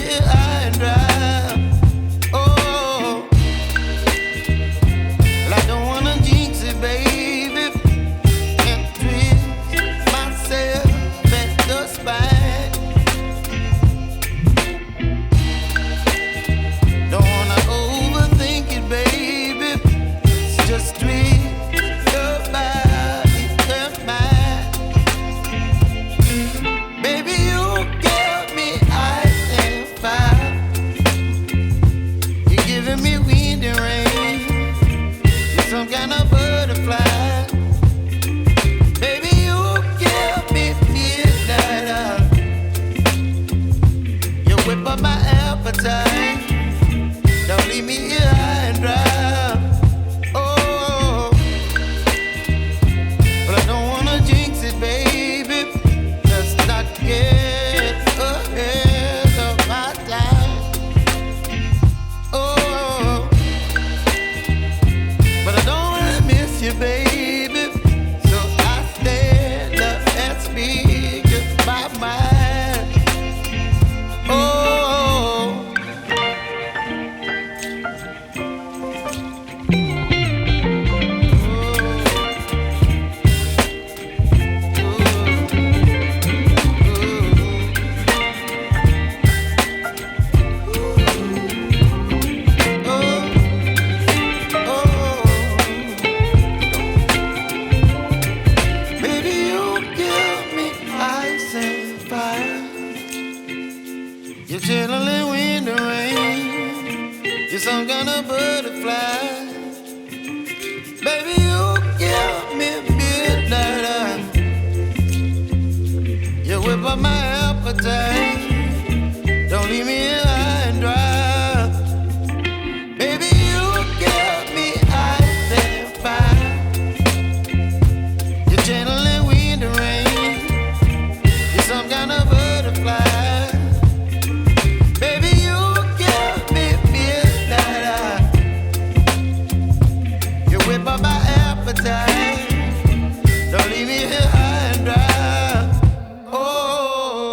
here high and dry. Oh, well, I don't wanna jinx it, baby, and twist myself at the spine. Don't wanna overthink it, baby. It's just twist your body and mine. Baby, you give me ice and fire. You're giving me wind and rain. You're some kind of butterfly. Baby, you give me midnight. You whip up my appetite. Don't leave me here high and dry. Oh, but I don't wanna jinx it, baby. Let's not get ahead of my time. Oh, but I don't wanna miss you, baby. So I stand up and speak just my mind. Oh. Baby, you give me ice and fire. You're chilling wind and rain. You're some kind of butterfly. Baby, you give me midnight. You whip up my appetite. Don't leave me here high and dry. Baby, you give me ice and fire. You're channeling wind and rain. You're some kind of butterfly. Baby, you give me midnight. You whip up my appetite. Don't leave me here high and dry. Oh.